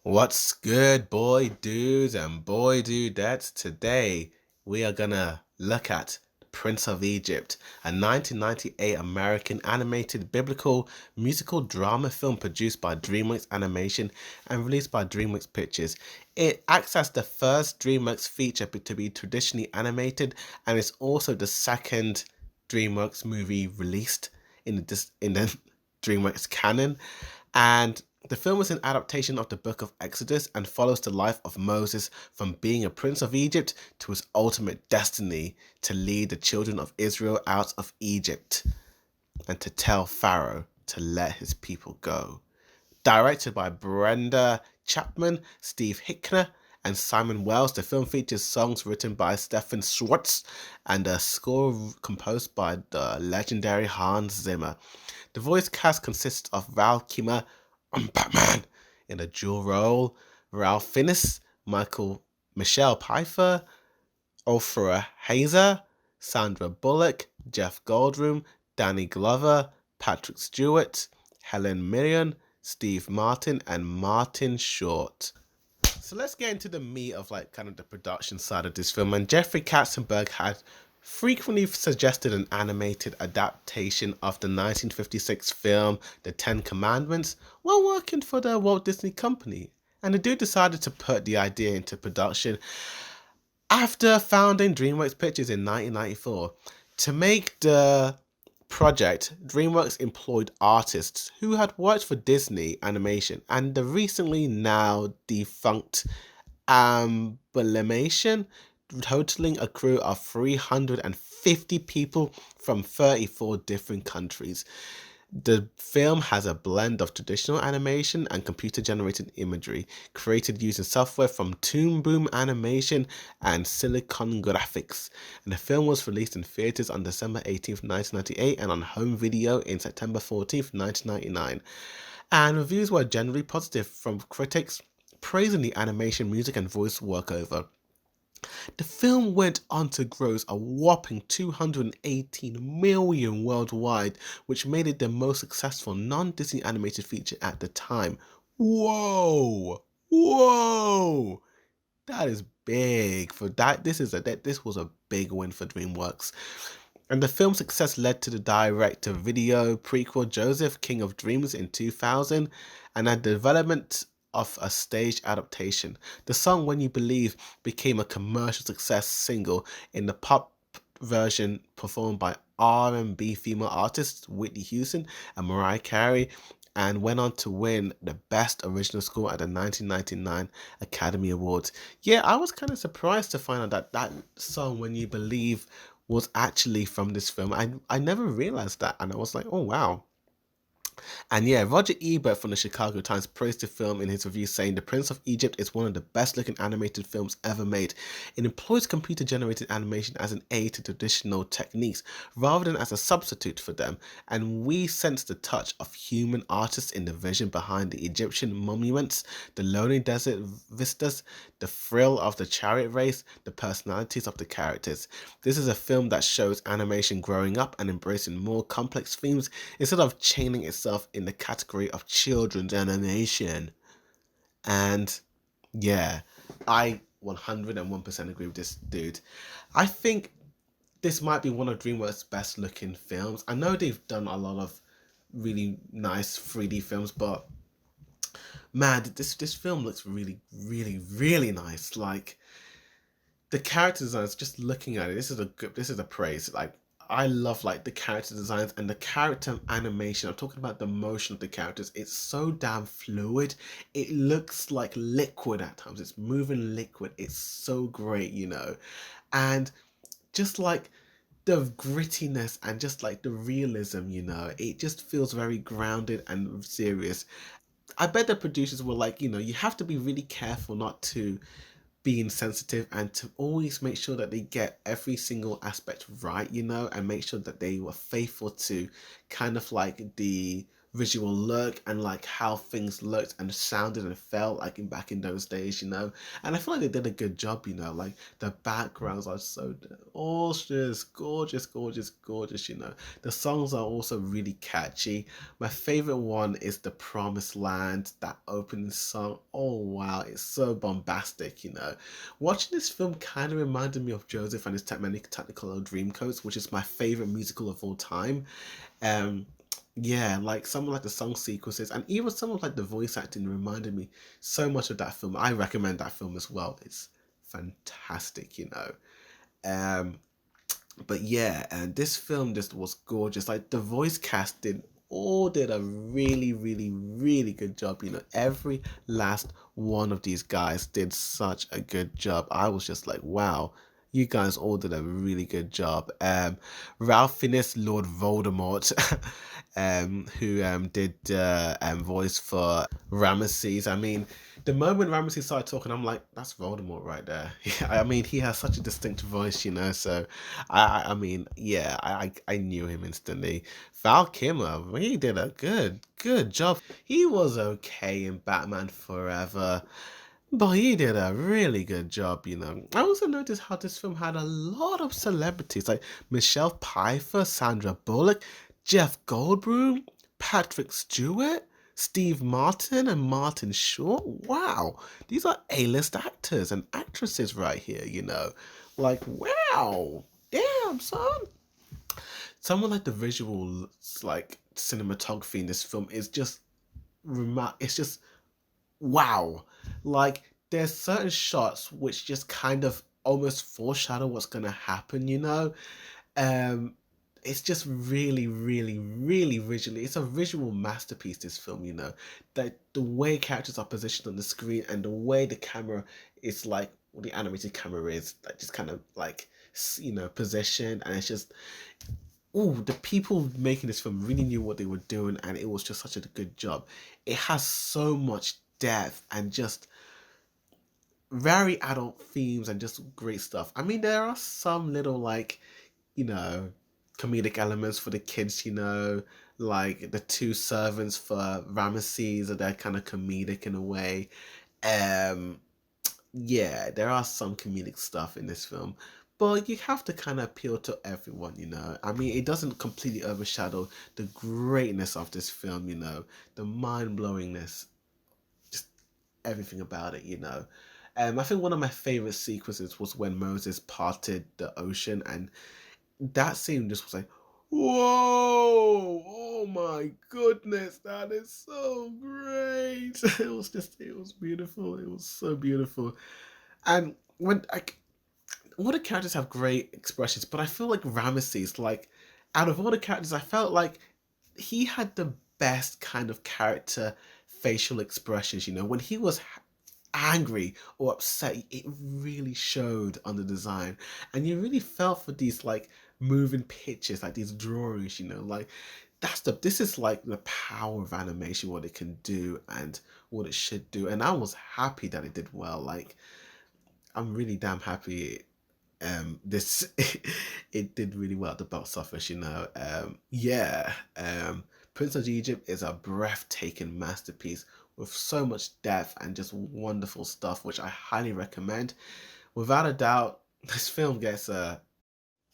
What's good, boy dudes and boy dudettes? Today we are gonna look at Prince of Egypt, a 1998 American animated biblical musical drama film produced by Dreamworks Animation and released by Dreamworks Pictures. It acts as the first Dreamworks feature to be traditionally animated, and it's also the second Dreamworks movie released in the Dreamworks canon. And the film is an adaptation of the book of Exodus and follows the life of Moses from being a prince of Egypt to his ultimate destiny to lead the children of Israel out of Egypt and to tell Pharaoh to let his people go. Directed by Brenda Chapman, Steve Hickner, and Simon Wells, the film features songs written by Stephen Schwartz and a score composed by the legendary Hans Zimmer. The voice cast consists of Val Kilmer, Batman, in a dual role, Ralph Fiennes, Michelle Pfeiffer, Oprah Hazer, Sandra Bullock, Jeff Goldblum, Danny Glover, Patrick Stewart, Helen Mirren, Steve Martin, and Martin Short. So let's get into the meat of kind of the production side of this film. And Jeffrey Katzenberg had frequently suggested an animated adaptation of the 1956 film The Ten Commandments while working for the Walt Disney Company. And the dude decided to put the idea into production after founding DreamWorks Pictures in 1994. To make the project, DreamWorks employed artists who had worked for Disney Animation and the recently now defunct Ambilimation, totaling a crew of 350 people from 34 different countries. The film has a blend of traditional animation and computer-generated imagery, created using software from Toon Boom Animation and Silicon Graphics. And the film was released in theaters on December 18th, 1998 and on home video in September 14th, 1999. And reviews were generally positive from critics, praising the animation, music, and voice workover. The film went on to gross a whopping 218 million worldwide, which made it the most successful non-Disney animated feature at the time. Whoa! Whoa! That is big for that. This was a big win for DreamWorks. And the film's success led to the direct-to-video prequel Joseph, King of Dreams in 2000 and the development of a stage adaptation. The song When You Believe became a commercial success single in the pop version performed by R&B female artists Whitney Houston and Mariah Carey, and went on to win the Best Original Score at the 1999 Academy Awards. Yeah, I was kind of surprised to find out that that song When You Believe was actually from this film. I never realized that, and I was like, oh wow. And yeah, Roger Ebert from the Chicago Times praised the film in his review, saying The Prince of Egypt is one of the best looking animated films ever made. It employs computer generated animation as an aid to traditional techniques rather than as a substitute for them, and we sense the touch of human artists in the vision behind the Egyptian monuments, the lonely desert vistas, the thrill of the chariot race, the personalities of the characters. This is a film that shows animation growing up and embracing more complex themes instead of chaining itself in the category of children's animation. And yeah, I 101% agree with this dude. I think this might be one of DreamWorks' best looking films. I know they've done a lot of really nice 3D films, but man, this film looks really, really, really nice. Like the character designs, just looking at it, this is a praise. Like I love the character designs and the character animation. I'm talking about the motion of the characters. It's so damn fluid. It looks like liquid at times. It's moving liquid. It's so great, And just the grittiness and just the realism, it just feels very grounded and serious. I bet the producers were like, you have to be really careful not to be insensitive and to always make sure that they get every single aspect right, and make sure that they were faithful to kind of the visual look and like how things looked and sounded and felt like in back in those days, And I feel like they did a good job, like the backgrounds are so gorgeous, gorgeous, gorgeous, gorgeous. The songs are also really catchy. My favorite one is The Promised Land, that opening song. Oh wow, it's so bombastic. Watching this film kind of reminded me of Joseph and his Technicolor Dreamcoats, which is my favorite musical of all time. Um, yeah, like some of like the song sequences and even some of like the voice acting reminded me so much of that film. I recommend that film as well. It's fantastic. Um, but yeah, and this film just was gorgeous. Like the voice casting all did a really, really, really good job. Every last one of these guys did such a good job. I was just like, wow, you guys all did a really good job. Ralph Fiennes, Lord Voldemort, who did voice for Ramesses. I mean, the moment Ramesses started talking, I'm like, that's Voldemort right there. I mean, he has such a distinct voice. So I mean, yeah, I knew him instantly. Val Kilmer, he did a good job. He was okay in Batman Forever, but he did a really good job. I also noticed how this film had a lot of celebrities like Michelle Pfeiffer, Sandra Bullock, Jeff Goldblum, Patrick Stewart, Steve Martin, and Martin Short. Wow, these are A-list actors and actresses right here. Like, wow, damn, son. Someone like the visual, like cinematography in this film is just it's just wow. Like there's certain shots which just kind of almost foreshadow what's gonna happen. Um it's just really, really, really visually. It's a visual masterpiece, this film. That the way characters are positioned on the screen and the way the camera is like the animated camera is like just kind of like positioned, and it's just the people making this film really knew what they were doing, and it was just such a good job. It has so much depth and just very adult themes and just great stuff. I mean, there are some little like, you know, comedic elements for the kids. Like the two servants for Ramesses, they're kind of comedic in a way. Um, yeah, there are some comedic stuff in this film, but you have to kind of appeal to everyone. I mean, it doesn't completely overshadow the greatness of this film, the mind blowingness, just everything about it. I think one of my favorite sequences was when Moses parted the ocean, and that scene just was like, whoa, oh my goodness, that is so great. It was beautiful. It was so beautiful. And when like all the characters have great expressions, but I feel like Ramesses, like out of all the characters, I felt like he had the best kind of character facial expressions. When he was angry or upset, it really showed on the design, and you really felt for these like moving pictures, like these drawings. Like this is like the power of animation, what it can do and what it should do, and I was happy that it did well. Like I'm really damn happy this it did really well at the box office. Yeah. Prince of Egypt is a breathtaking masterpiece with so much depth and just wonderful stuff, which I highly recommend. Without a doubt, this film gets a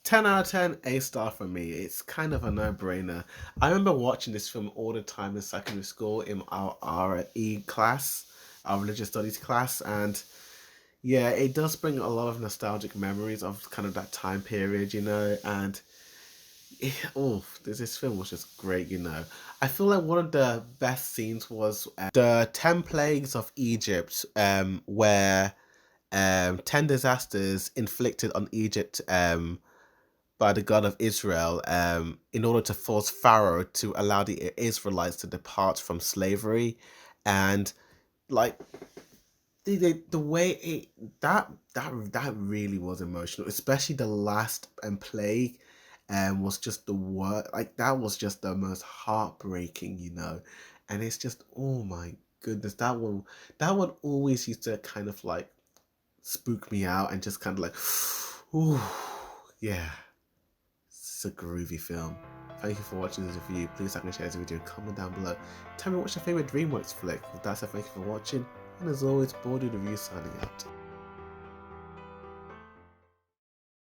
10 out of 10 A star for me. It's kind of a no-brainer. I remember watching this film all the time in secondary school in our RE class, our religious studies class, and yeah, it does bring a lot of nostalgic memories of kind of that time period, and this film was just great. I feel like one of the best scenes was the 10 plagues of Egypt, where 10 disasters inflicted on Egypt by the God of Israel in order to force Pharaoh to allow the Israelites to depart from slavery. And like the way that really was emotional, especially the last plague, was just the word like that was just the most heartbreaking. And it's just, oh my goodness, that one always used to kind of like spook me out and just kind of like, ooh, yeah, it's a groovy film. Thank you for watching this review. Please like and share this video and comment down below. Tell me what's your favourite DreamWorks flick. With that said, thank you for watching, and as always, Boarded Review signing out.